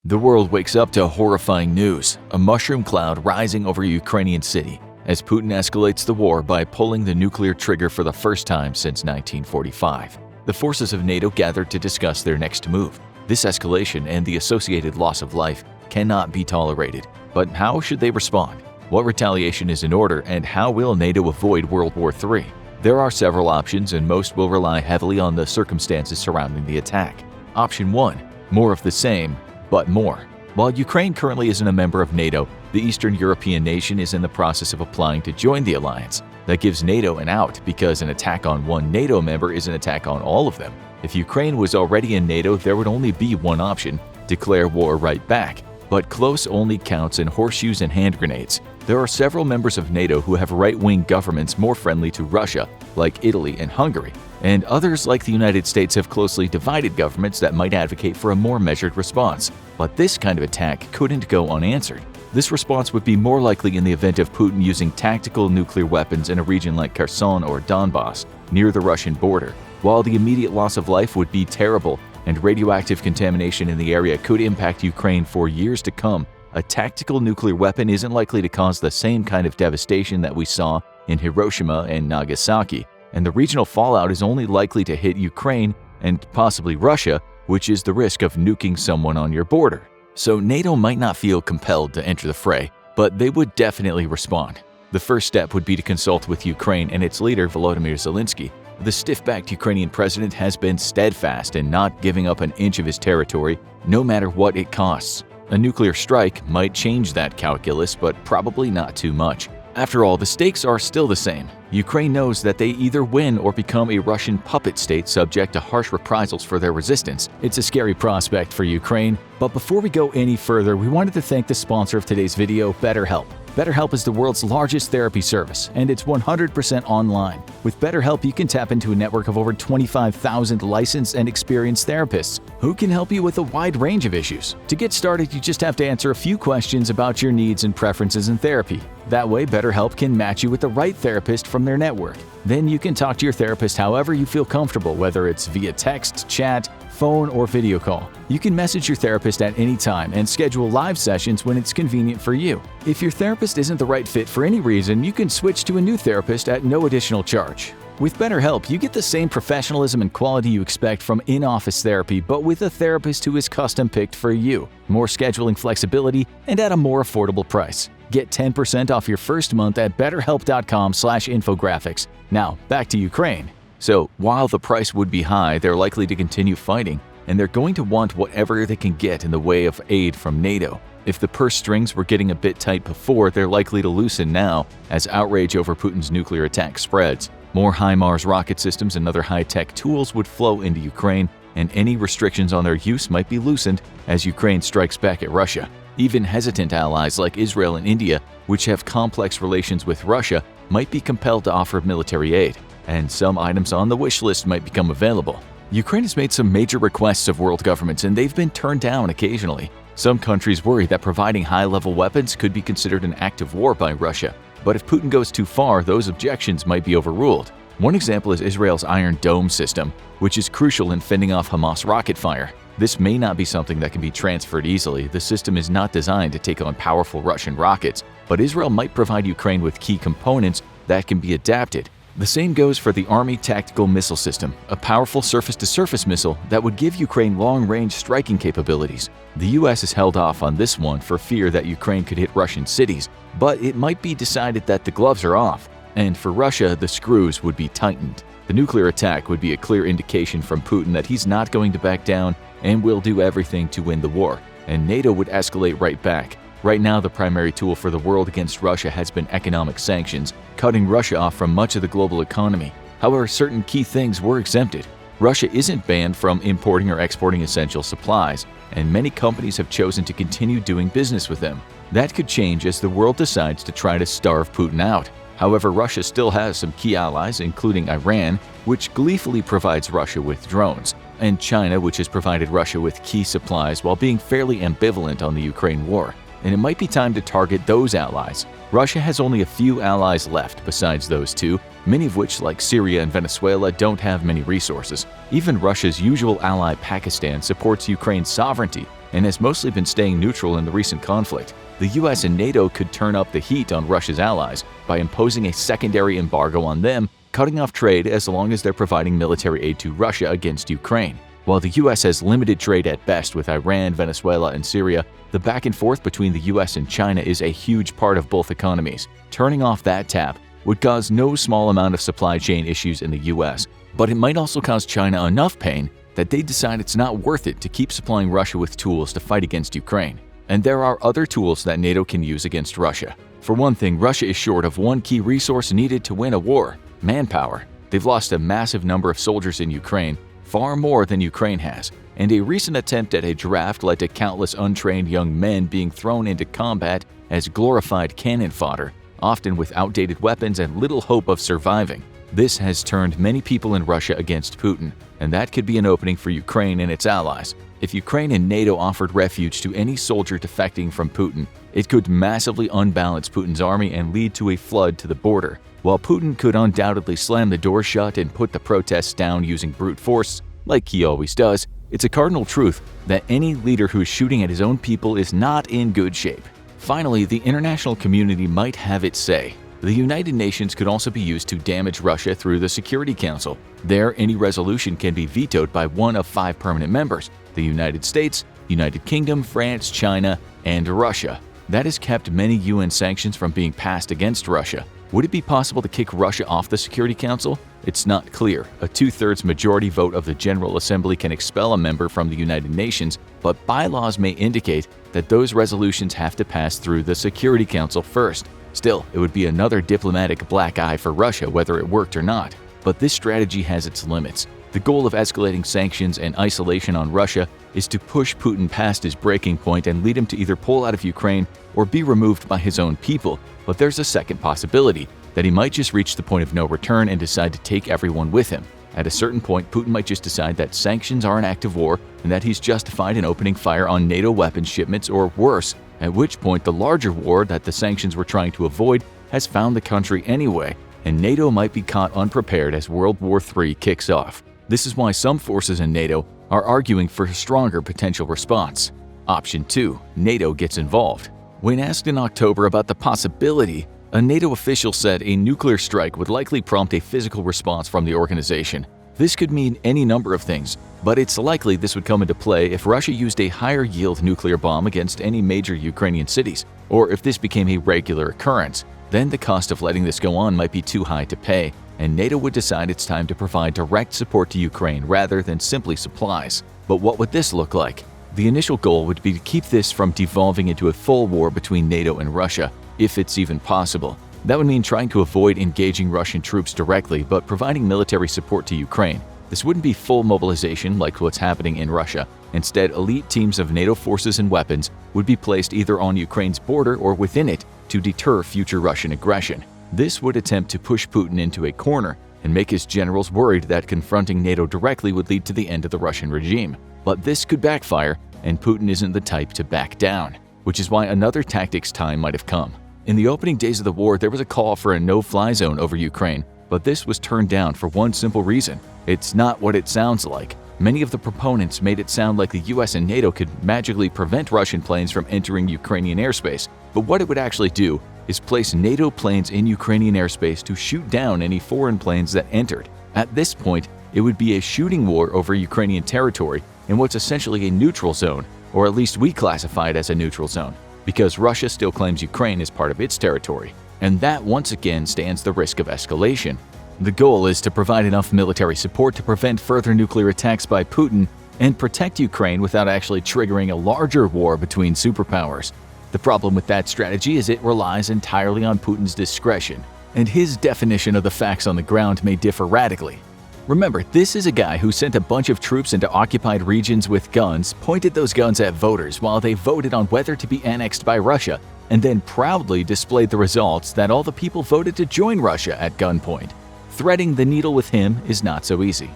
The world wakes up to horrifying news, a mushroom cloud rising over a Ukrainian city as Putin escalates the war by pulling the nuclear trigger for the first time since 1945. The forces of NATO gathered to discuss their next move. This escalation and the associated loss of life cannot be tolerated. But how should they respond? What retaliation is in order, and how will NATO avoid World War III? There are several options, and most will rely heavily on the circumstances surrounding the attack. Option 1. More of the same, but more. While Ukraine currently isn't a member of NATO, the Eastern European nation is in the process of applying to join the alliance. That gives NATO an out because an attack on one NATO member is an attack on all of them. If Ukraine was already in NATO, there would only be one option: declare war right back. But close only counts in horseshoes and hand grenades. There are several members of NATO who have right-wing governments more friendly to Russia, like Italy and Hungary, and others like the United States have closely divided governments that might advocate for a more measured response. But this kind of attack couldn't go unanswered. This response would be more likely in the event of Putin using tactical nuclear weapons in a region like Kherson or Donbass, near the Russian border. While the immediate loss of life would be terrible, and radioactive contamination in the area could impact Ukraine for years to come, a tactical nuclear weapon isn't likely to cause the same kind of devastation that we saw in Hiroshima and Nagasaki, and the regional fallout is only likely to hit Ukraine and possibly Russia, which is the risk of nuking someone on your border. So NATO might not feel compelled to enter the fray, but they would definitely respond. The first step would be to consult with Ukraine and its leader Volodymyr Zelensky. The stiff-backed Ukrainian president has been steadfast in not giving up an inch of his territory, no matter what it costs. A nuclear strike might change that calculus, but probably not too much. After all, the stakes are still the same. Ukraine knows that they either win or become a Russian puppet state subject to harsh reprisals for their resistance. It's a scary prospect for Ukraine. But before we go any further, we wanted to thank the sponsor of today's video, BetterHelp. BetterHelp is the world's largest therapy service, and it's 100% online. With BetterHelp, you can tap into a network of over 25,000 licensed and experienced therapists who can help you with a wide range of issues. To get started, you just have to answer a few questions about your needs and preferences in therapy. That way, BetterHelp can match you with the right therapist from their network. Then you can talk to your therapist however you feel comfortable, whether it's via text, chat, phone, or video call. You can message your therapist at any time and schedule live sessions when it's convenient for you. If your therapist isn't the right fit for any reason, you can switch to a new therapist at no additional charge. With BetterHelp, you get the same professionalism and quality you expect from in-office therapy, but with a therapist who is custom-picked for you, more scheduling flexibility, and at a more affordable price. Get 10% off your first month at betterhelp.com/infographics. Now, back to Ukraine. So, while the price would be high, they're likely to continue fighting, and they're going to want whatever they can get in the way of aid from NATO. If the purse strings were getting a bit tight before, they're likely to loosen now as outrage over Putin's nuclear attack spreads. More HIMARS rocket systems and other high-tech tools would flow into Ukraine, and any restrictions on their use might be loosened as Ukraine strikes back at Russia. Even hesitant allies like Israel and India, which have complex relations with Russia, might be compelled to offer military aid, and some items on the wish list might become available. Ukraine has made some major requests of world governments, and they've been turned down occasionally. Some countries worry that providing high-level weapons could be considered an act of war by Russia. But if Putin goes too far, those objections might be overruled. One example is Israel's Iron Dome system, which is crucial in fending off Hamas rocket fire. This may not be something that can be transferred easily. The system is not designed to take on powerful Russian rockets, but Israel might provide Ukraine with key components that can be adapted. The same goes for the Army Tactical Missile System, a powerful surface-to-surface missile that would give Ukraine long-range striking capabilities. The US has held off on this one for fear that Ukraine could hit Russian cities, but it might be decided that the gloves are off, and for Russia, the screws would be tightened. The nuclear attack would be a clear indication from Putin that he's not going to back down and will do everything to win the war, and NATO would escalate right back. Right now, the primary tool for the world against Russia has been economic sanctions, cutting Russia off from much of the global economy. However, certain key things were exempted. Russia isn't banned from importing or exporting essential supplies, and many companies have chosen to continue doing business with them. That could change as the world decides to try to starve Putin out. However, Russia still has some key allies, including Iran, which gleefully provides Russia with drones, and China, which has provided Russia with key supplies while being fairly ambivalent on the Ukraine war. And it might be time to target those allies. Russia has only a few allies left besides those two, many of which, like Syria and Venezuela, don't have many resources. Even Russia's usual ally Pakistan supports Ukraine's sovereignty and has mostly been staying neutral in the recent conflict. The US and NATO could turn up the heat on Russia's allies by imposing a secondary embargo on them, cutting off trade as long as they're providing military aid to Russia against Ukraine. While the US has limited trade at best with Iran, Venezuela, and Syria, the back and forth between the US and China is a huge part of both economies. Turning off that tap would cause no small amount of supply chain issues in the US, but it might also cause China enough pain that they decide it's not worth it to keep supplying Russia with tools to fight against Ukraine. And there are other tools that NATO can use against Russia. For one thing, Russia is short of one key resource needed to win a war: manpower. They've lost a massive number of soldiers in Ukraine, far more than Ukraine has, and a recent attempt at a draft led to countless untrained young men being thrown into combat as glorified cannon fodder, often with outdated weapons and little hope of surviving. This has turned many people in Russia against Putin, and that could be an opening for Ukraine and its allies. If Ukraine and NATO offered refuge to any soldier defecting from Putin, it could massively unbalance Putin's army and lead to a flood to the border. While Putin could undoubtedly slam the door shut and put the protests down using brute force, like he always does, it's a cardinal truth that any leader who is shooting at his own people is not in good shape. Finally, the international community might have its say. The United Nations could also be used to damage Russia through the Security Council. There, any resolution can be vetoed by one of 5 permanent members: the United States, United Kingdom, France, China, and Russia. That has kept many UN sanctions from being passed against Russia. Would it be possible to kick Russia off the Security Council? It's not clear. A 2/3 majority vote of the General Assembly can expel a member from the United Nations, but bylaws may indicate that those resolutions have to pass through the Security Council first. Still, it would be another diplomatic black eye for Russia whether it worked or not. But this strategy has its limits. The goal of escalating sanctions and isolation on Russia is to push Putin past his breaking point and lead him to either pull out of Ukraine or be removed by his own people. But there's a second possibility, that he might just reach the point of no return and decide to take everyone with him. At a certain point, Putin might just decide that sanctions are an act of war and that he's justified in opening fire on NATO weapons shipments or worse, at which point the larger war that the sanctions were trying to avoid has found the country anyway, and NATO might be caught unprepared as World War III kicks off. This is why some forces in NATO are arguing for a stronger potential response. Option 2. NATO gets involved. When asked in October about the possibility, a NATO official said a nuclear strike would likely prompt a physical response from the organization. This could mean any number of things, but it's likely this would come into play if Russia used a higher-yield nuclear bomb against any major Ukrainian cities, or if this became a regular occurrence. Then the cost of letting this go on might be too high to pay, and NATO would decide it's time to provide direct support to Ukraine rather than simply supplies. But what would this look like? The initial goal would be to keep this from devolving into a full war between NATO and Russia, if it's even possible. That would mean trying to avoid engaging Russian troops directly, but providing military support to Ukraine. This wouldn't be full mobilization like what's happening in Russia. Instead, elite teams of NATO forces and weapons would be placed either on Ukraine's border or within it to deter future Russian aggression. This would attempt to push Putin into a corner and make his generals worried that confronting NATO directly would lead to the end of the Russian regime. But this could backfire, and Putin isn't the type to back down, which is why another tactics time might have come. In the opening days of the war, there was a call for a no-fly zone over Ukraine, but this was turned down for one simple reason: it's not what it sounds like. Many of the proponents made it sound like the US and NATO could magically prevent Russian planes from entering Ukrainian airspace, but what it would actually do is place NATO planes in Ukrainian airspace to shoot down any foreign planes that entered. At this point, it would be a shooting war over Ukrainian territory in what's essentially a neutral zone, or at least we classify it as a neutral zone, because Russia still claims Ukraine as part of its territory, and that once again stands the risk of escalation. The goal is to provide enough military support to prevent further nuclear attacks by Putin and protect Ukraine without actually triggering a larger war between superpowers. The problem with that strategy is it relies entirely on Putin's discretion, and his definition of the facts on the ground may differ radically. Remember, this is a guy who sent a bunch of troops into occupied regions with guns, pointed those guns at voters while they voted on whether to be annexed by Russia, and then proudly displayed the results that all the people voted to join Russia at gunpoint. Threading the needle with him is not so easy.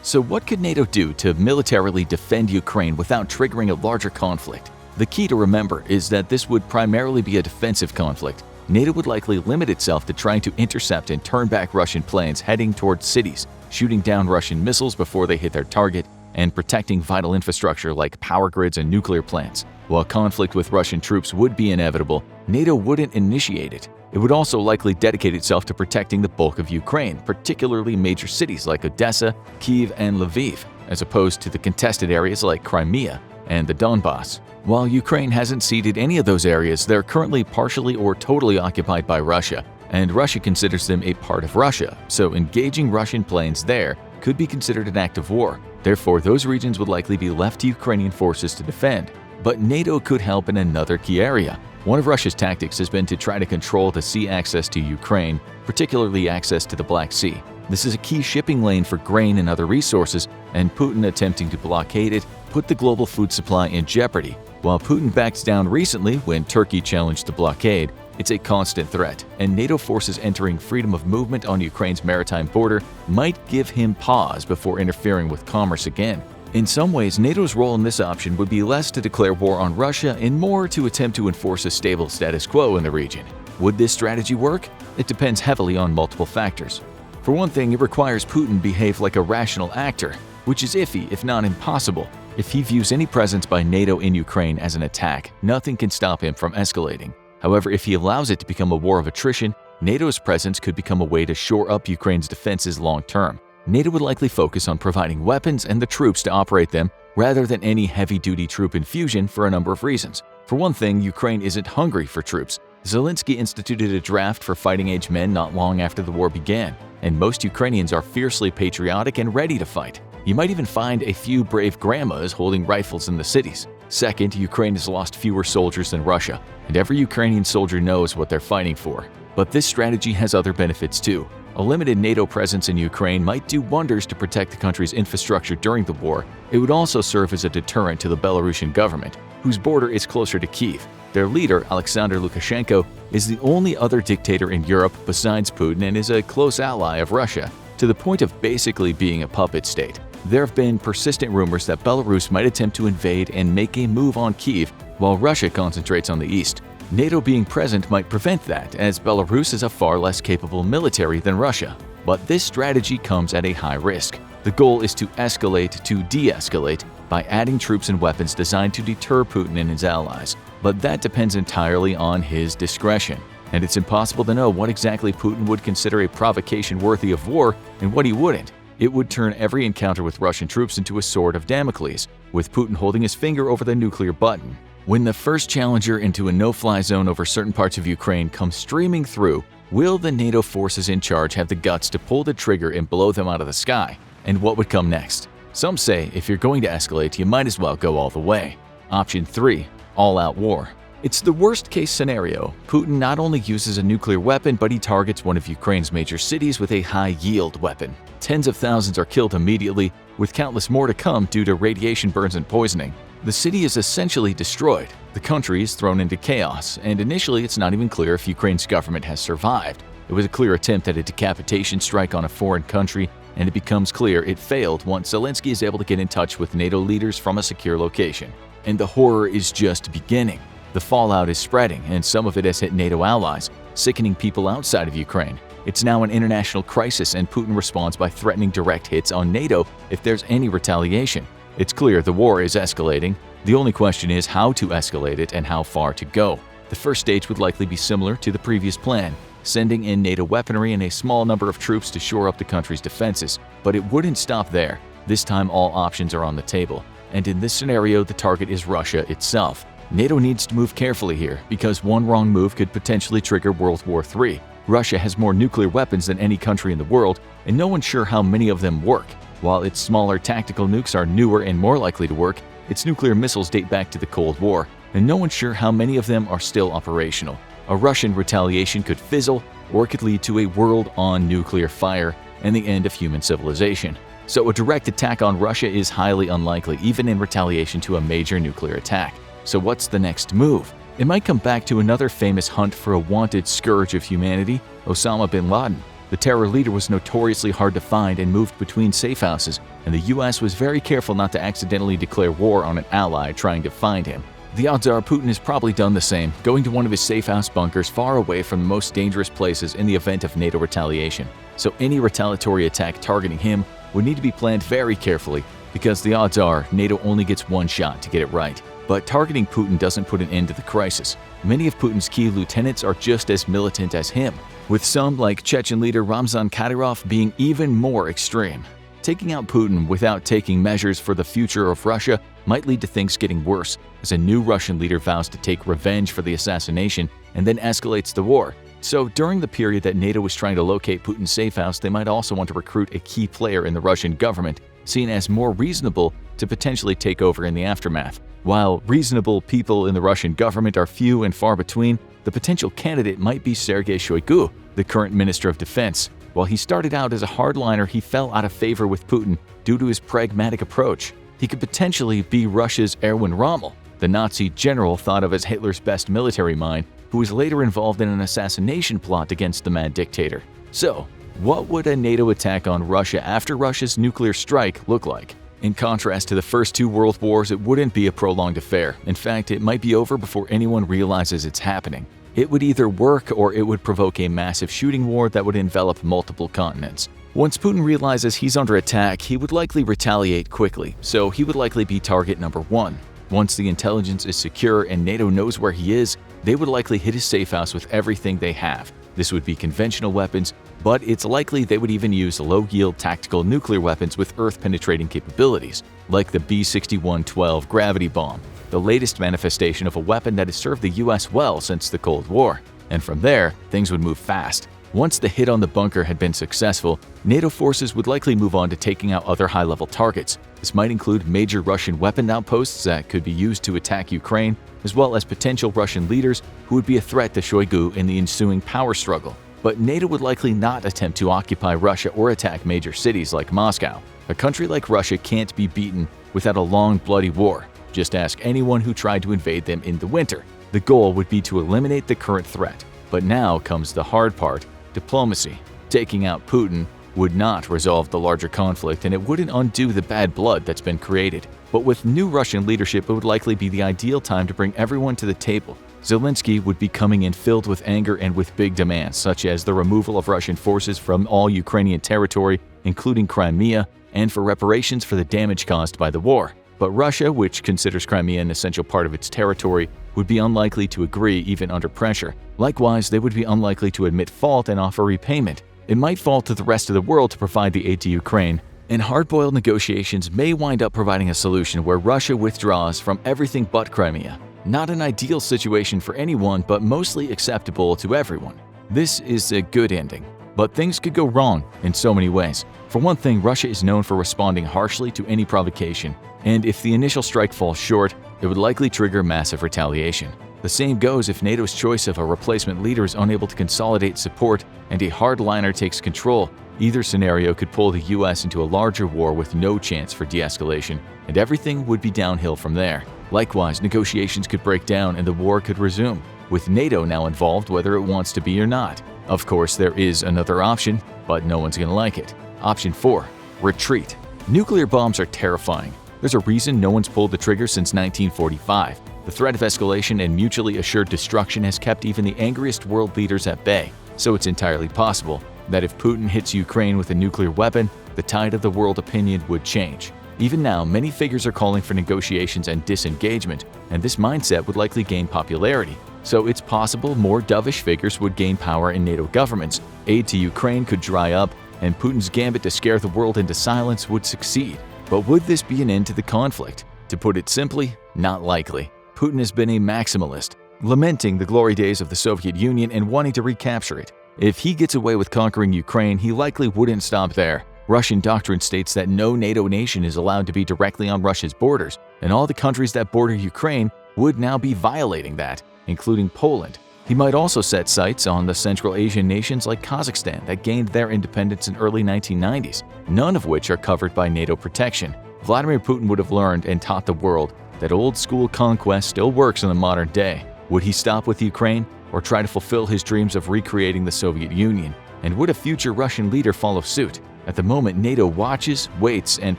So what could NATO do to militarily defend Ukraine without triggering a larger conflict? The key to remember is that this would primarily be a defensive conflict. NATO would likely limit itself to trying to intercept and turn back Russian planes heading towards cities, shooting down Russian missiles before they hit their target, and protecting vital infrastructure like power grids and nuclear plants. While conflict with Russian troops would be inevitable, NATO wouldn't initiate it. It would also likely dedicate itself to protecting the bulk of Ukraine, particularly major cities like Odessa, Kyiv, and Lviv, as opposed to the contested areas like Crimea and the Donbass. While Ukraine hasn't ceded any of those areas, they're currently partially or totally occupied by Russia, and Russia considers them a part of Russia, so engaging Russian planes there could be considered an act of war. Therefore, those regions would likely be left to Ukrainian forces to defend. But NATO could help in another key area. One of Russia's tactics has been to try to control the sea access to Ukraine, particularly access to the Black Sea. This is a key shipping lane for grain and other resources, and Putin attempting to blockade it put the global food supply in jeopardy. While Putin backed down recently when Turkey challenged the blockade, it's a constant threat, and NATO forces entering freedom of movement on Ukraine's maritime border might give him pause before interfering with commerce again. In some ways, NATO's role in this option would be less to declare war on Russia and more to attempt to enforce a stable status quo in the region. Would this strategy work? It depends heavily on multiple factors. For one thing, it requires Putin behave like a rational actor, which is iffy, if not impossible. If he views any presence by NATO in Ukraine as an attack, nothing can stop him from escalating. However, if he allows it to become a war of attrition, NATO's presence could become a way to shore up Ukraine's defenses long-term. NATO would likely focus on providing weapons and the troops to operate them rather than any heavy-duty troop infusion for a number of reasons. For one thing, Ukraine isn't hungry for troops. Zelensky instituted a draft for fighting-age men not long after the war began, and most Ukrainians are fiercely patriotic and ready to fight. You might even find a few brave grandmas holding rifles in the cities. Second, Ukraine has lost fewer soldiers than Russia, and every Ukrainian soldier knows what they're fighting for. But this strategy has other benefits too. A limited NATO presence in Ukraine might do wonders to protect the country's infrastructure during the war. It would also serve as a deterrent to the Belarusian government, whose border is closer to Kyiv. Their leader, Alexander Lukashenko, is the only other dictator in Europe besides Putin and is a close ally of Russia, to the point of basically being a puppet state. There have been persistent rumors that Belarus might attempt to invade and make a move on Kyiv while Russia concentrates on the east. NATO being present might prevent that, as Belarus is a far less capable military than Russia. But this strategy comes at a high risk. The goal is to escalate to de-escalate by adding troops and weapons designed to deter Putin and his allies. But that depends entirely on his discretion, and it's impossible to know what exactly Putin would consider a provocation worthy of war and what he wouldn't. It would turn every encounter with Russian troops into a sword of Damocles, with Putin holding his finger over the nuclear button. When the first challenger into a no-fly zone over certain parts of Ukraine comes streaming through, will the NATO forces in charge have the guts to pull the trigger and blow them out of the sky? And what would come next? Some say if you're going to escalate, you might as well go all the way. Option 3. All-out war. It's the worst-case scenario. Putin not only uses a nuclear weapon, but he targets one of Ukraine's major cities with a high-yield weapon. Tens of thousands are killed immediately, with countless more to come due to radiation burns and poisoning. The city is essentially destroyed. The country is thrown into chaos, and initially it's not even clear if Ukraine's government has survived. It was a clear attempt at a decapitation strike on a foreign country, and it becomes clear it failed once Zelensky is able to get in touch with NATO leaders from a secure location. And the horror is just beginning. The fallout is spreading, and some of it has hit NATO allies, sickening people outside of Ukraine. It's now an international crisis, and Putin responds by threatening direct hits on NATO if there's any retaliation. It's clear the war is escalating. The only question is how to escalate it and how far to go. The first stage would likely be similar to the previous plan, sending in NATO weaponry and a small number of troops to shore up the country's defenses. But it wouldn't stop there. This time all options are on the table. And in this scenario, the target is Russia itself. NATO needs to move carefully here, because one wrong move could potentially trigger World War III. Russia has more nuclear weapons than any country in the world, and no one's sure how many of them work. While its smaller tactical nukes are newer and more likely to work, its nuclear missiles date back to the Cold War, and no one's sure how many of them are still operational. A Russian retaliation could fizzle, or it could lead to a world on nuclear fire and the end of human civilization. So a direct attack on Russia is highly unlikely, even in retaliation to a major nuclear attack. So what's the next move? It might come back to another famous hunt for a wanted scourge of humanity, Osama bin Laden. The terror leader was notoriously hard to find and moved between safe houses, and the US was very careful not to accidentally declare war on an ally trying to find him. The odds are Putin has probably done the same, going to one of his safe house bunkers far away from the most dangerous places in the event of NATO retaliation. So any retaliatory attack targeting him would need to be planned very carefully, because the odds are NATO only gets one shot to get it right. But targeting Putin doesn't put an end to the crisis. Many of Putin's key lieutenants are just as militant as him, with some, like Chechen leader Ramzan Kadyrov, being even more extreme. Taking out Putin without taking measures for the future of Russia might lead to things getting worse, as a new Russian leader vows to take revenge for the assassination and then escalates the war. So during the period that NATO was trying to locate Putin's safe house, they might also want to recruit a key player in the Russian government, seen as more reasonable, to potentially take over in the aftermath. While reasonable people in the Russian government are few and far between, the potential candidate might be Sergei Shoigu, the current Minister of Defense. While he started out as a hardliner, he fell out of favor with Putin due to his pragmatic approach. He could potentially be Russia's Erwin Rommel, the Nazi general thought of as Hitler's best military mind, who was later involved in an assassination plot against the mad dictator. So, what would a NATO attack on Russia after Russia's nuclear strike look like? In contrast to the first two world wars, it wouldn't be a prolonged affair. In fact, it might be over before anyone realizes it's happening. It would either work or it would provoke a massive shooting war that would envelop multiple continents. Once Putin realizes he's under attack, he would likely retaliate quickly, so he would likely be target number one. Once the intelligence is secure and NATO knows where he is, they would likely hit his safe house with everything they have. This would be conventional weapons, but it's likely they would even use low-yield tactical nuclear weapons with Earth-penetrating capabilities, like the B-6112 gravity bomb, the latest manifestation of a weapon that has served the US well since the Cold War. And from there, things would move fast. Once the hit on the bunker had been successful, NATO forces would likely move on to taking out other high-level targets. This might include major Russian weapon outposts that could be used to attack Ukraine, as well as potential Russian leaders who would be a threat to Shoigu in the ensuing power struggle. But NATO would likely not attempt to occupy Russia or attack major cities like Moscow. A country like Russia can't be beaten without a long, bloody war. Just ask anyone who tried to invade them in the winter. The goal would be to eliminate the current threat. But now comes the hard part: diplomacy. Taking out Putin would not resolve the larger conflict, and it wouldn't undo the bad blood that's been created. But with new Russian leadership, it would likely be the ideal time to bring everyone to the table. Zelensky would be coming in filled with anger and with big demands, such as the removal of Russian forces from all Ukrainian territory, including Crimea, and for reparations for the damage caused by the war. But Russia, which considers Crimea an essential part of its territory, would be unlikely to agree even under pressure. Likewise, they would be unlikely to admit fault and offer repayment. It might fall to the rest of the world to provide the aid to Ukraine, and hard-boiled negotiations may wind up providing a solution where Russia withdraws from everything but Crimea. Not an ideal situation for anyone, but mostly acceptable to everyone. This is a good ending. But things could go wrong in so many ways. For one thing, Russia is known for responding harshly to any provocation, and if the initial strike falls short, it would likely trigger massive retaliation. The same goes if NATO's choice of a replacement leader is unable to consolidate support and a hardliner takes control. Either scenario could pull the US into a larger war with no chance for de-escalation, and everything would be downhill from there. Likewise, negotiations could break down and the war could resume, with NATO now involved whether it wants to be or not. Of course, there is another option, but no one's gonna like it. Option 4. Retreat. Nuclear bombs are terrifying. There's a reason no one's pulled the trigger since 1945. The threat of escalation and mutually assured destruction has kept even the angriest world leaders at bay. So it's entirely possible that if Putin hits Ukraine with a nuclear weapon, the tide of the world opinion would change. Even now, many figures are calling for negotiations and disengagement, and this mindset would likely gain popularity. So it's possible more dovish figures would gain power in NATO governments, aid to Ukraine could dry up, and Putin's gambit to scare the world into silence would succeed. But would this be an end to the conflict? To put it simply, not likely. Putin has been a maximalist, lamenting the glory days of the Soviet Union and wanting to recapture it. If he gets away with conquering Ukraine, he likely wouldn't stop there. Russian doctrine states that no NATO nation is allowed to be directly on Russia's borders, and all the countries that border Ukraine would now be violating that, including Poland. He might also set sights on the Central Asian nations like Kazakhstan that gained their independence in early 1990s, none of which are covered by NATO protection. Vladimir Putin would have learned and taught the world that old-school conquest still works in the modern day. Would he stop with Ukraine or try to fulfill his dreams of recreating the Soviet Union? And would a future Russian leader follow suit? At the moment, NATO watches, waits, and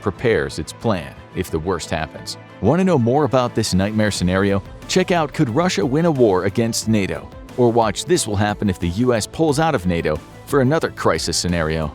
prepares its plan if the worst happens. Want to know more about this nightmare scenario? Check out Could Russia Win a War Against NATO? Or watch This Will Happen If the US Pulls Out of NATO for another crisis scenario.